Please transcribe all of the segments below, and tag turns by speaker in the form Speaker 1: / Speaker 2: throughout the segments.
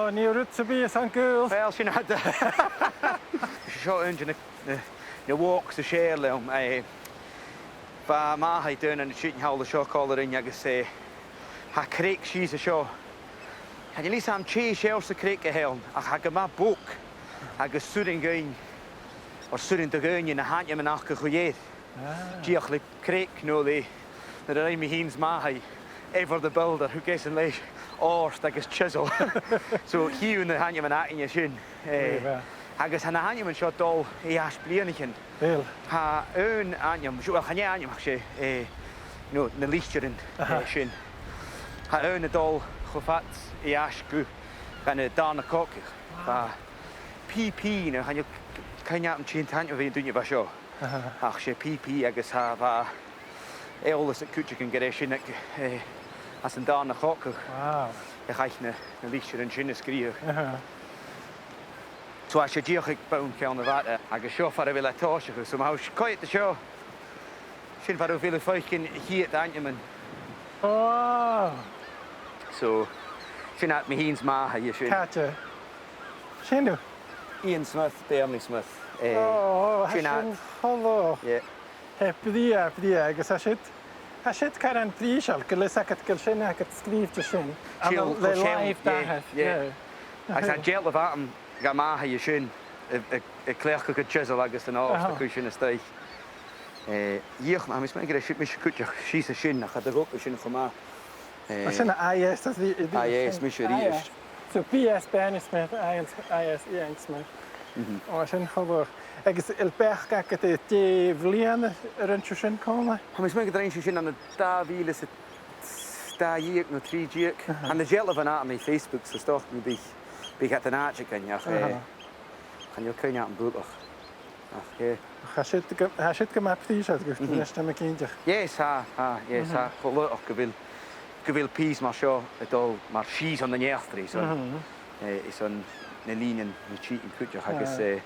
Speaker 1: Oh, Meòirichidh Iain an Gaol.
Speaker 2: Well, sin had seo engine na walks a share leom ba maithí dún an shooting hall seo cáilearin agus ha creic síos a seo. Ha ní sam trí séir sa creic a helm ach ha go má bóc agus súrin gain or súrin do gain na haine manach go chuéad. Díoch le creic nó le na raimi híns maithí ever the builder who gets in leis orst agus chisel. So hiú na haine manach in sin. Agus ha na haine man seo dul I as blianachin.
Speaker 1: Well.
Speaker 2: Ha ún aim, well chané aimach sé no na lísterin sin. Ha ún na dul chofat I as go gan na dána coicich. Ba PP na han caiine am tin taine bhíon dúine ba seo. Ach sé PP agus ha bha éolalas a cúte an geréis sin as an dána coicich.
Speaker 1: Wow.
Speaker 2: I chaith na lísterin sin na scríoch. So I should díoch ag bón ceann na bhata agus seo far a bhfuil atáiseach so má coit seo sin far a bhfuil fáicin hiad daine.
Speaker 1: Oh.
Speaker 2: So sin at híns maithe I sin.
Speaker 1: Caite. Sinú?
Speaker 2: Iain Smith, Beirni Smith.
Speaker 1: Oh, sin hello.
Speaker 2: Yeah.
Speaker 1: Bidh agus a siad car an príseal go leis agad go sin agad scríbte sin. Le laimh dathe.
Speaker 2: Yeah. Agus a gel a bhatam ga maithe I sin a cléach go chisel agus an ást acu sin a staich. Díoch na mis me gur si mis cúteach síos a sin nach a rupa sin chomá.
Speaker 1: Sin IS as the
Speaker 2: IS mis ríist.
Speaker 1: So PS Beirni Smith, IS Iain Smith. Oh, sin chobor. Agus il bech gagad dé bhliain ar sin cána.
Speaker 2: Ha mis me go drain sin an na 2000 sa 2 nó 3 an na gel van at mé Facebook sa stoch mi bích at an áte ganneach chan jo cúine an búlach.
Speaker 1: Ha siad go map príise agus leiste me cínteach.
Speaker 2: Yes, yes, choach go bhfuil pís mar seo dul mar síos an na neachtarí is an na línean na tíín cúteach agus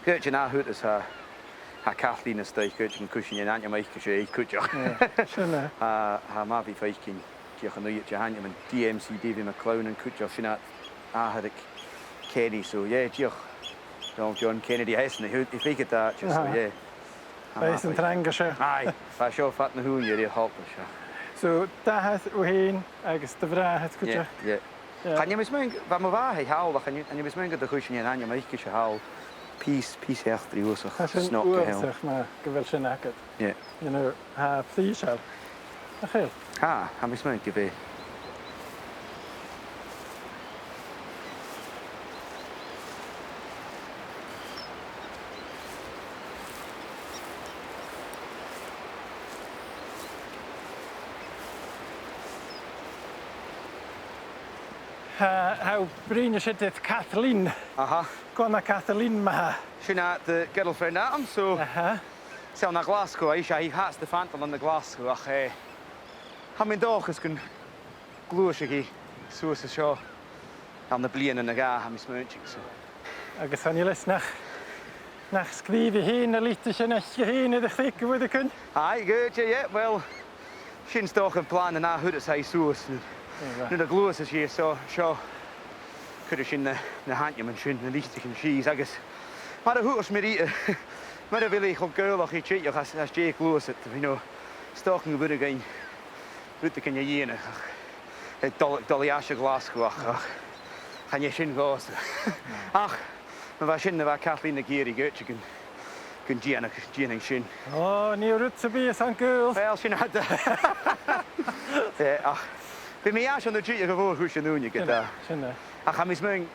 Speaker 2: Gurt an áthútas ha Kathleen na staich gurt an cúsin an iomraitiche sé cúteach.
Speaker 1: Sinna.
Speaker 2: Ha má bhí féicin díoch an nuiad haine an DMC David McClown an cúteach sin áthadic Kenny, so yeah, díoch John Kennedy hesan I féicid that just so yeah.
Speaker 1: Bais an tranga se.
Speaker 2: Aye, fa seo fat na húin ar halpa se.
Speaker 1: So dahat uhéin agus de bhráhat cúteach.
Speaker 2: Yeah. Chan mis mún ba má bhaith hawl ach an mis mún go do chusin an iomraitiche se hawl pís heachtarí úsach snop go hell.
Speaker 1: Uasach ma go bhfuil sin agad.
Speaker 2: Yeah.
Speaker 1: You know, ha príseal. A chéil.
Speaker 2: Ha mis mún go bhé.
Speaker 1: How bríne siad it Kathleen. Gona Kathleen ma.
Speaker 2: Sin at the Ghàidheil am so sell na Glasgow I has the phantom on the Glasgow ach ha min dochas gon glúisigi suas a seo an na blian an na ga ha mis múntig so.
Speaker 1: Agus an ilis nach scrífi hén a líte sin eich hén a chig bhfuid a cyn?
Speaker 2: Aye, good, yeah, well, sin's doch an plan an áhudas ha suas. Nu na glúas is hier so seo chuidir sin na haine man sin na líte an síos agus mar a thuas mé mar a bhfuil chu Gaolach I tíoch as dé glúas you know stochen go bud gain bute can dhéana dul as Glasgow ach chan é sin gás ach na bheit sin na bheit Kathleen na géirí gote gon díanana sin.
Speaker 1: Oh, Meòirichidh Iain an Gaol.
Speaker 2: Well sin had ach Bhí mé as an na drí go bhór thuús an úne go
Speaker 1: Sinna.
Speaker 2: ach ha mis mún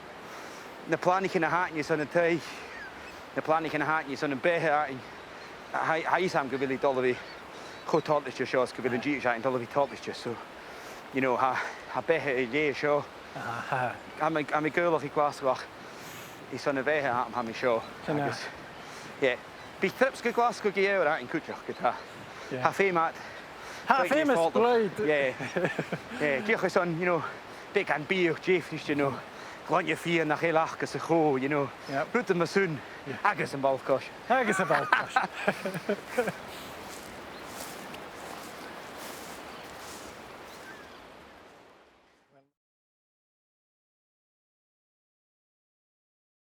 Speaker 2: na planich na háne san an taich na planich na háne san an béthe áin ha sam go bhfuil dul chotáiste seo go bhfuil an dí an dul táiste so you know ha béthe I lé seo ha mé Gaolach I Glasgow I san na bhéthe ha mi seo agus yeah bí trips go Glasgow go éir áin cúteach go ha fémat
Speaker 1: Ha famous blade.
Speaker 2: Yeah. Díoch is on, you know, big and beer, Jeff, you know, gláinne fíor nach éileach agus a chó, you know. Brúta masún agus an balcáis.
Speaker 1: Agus an balcáis.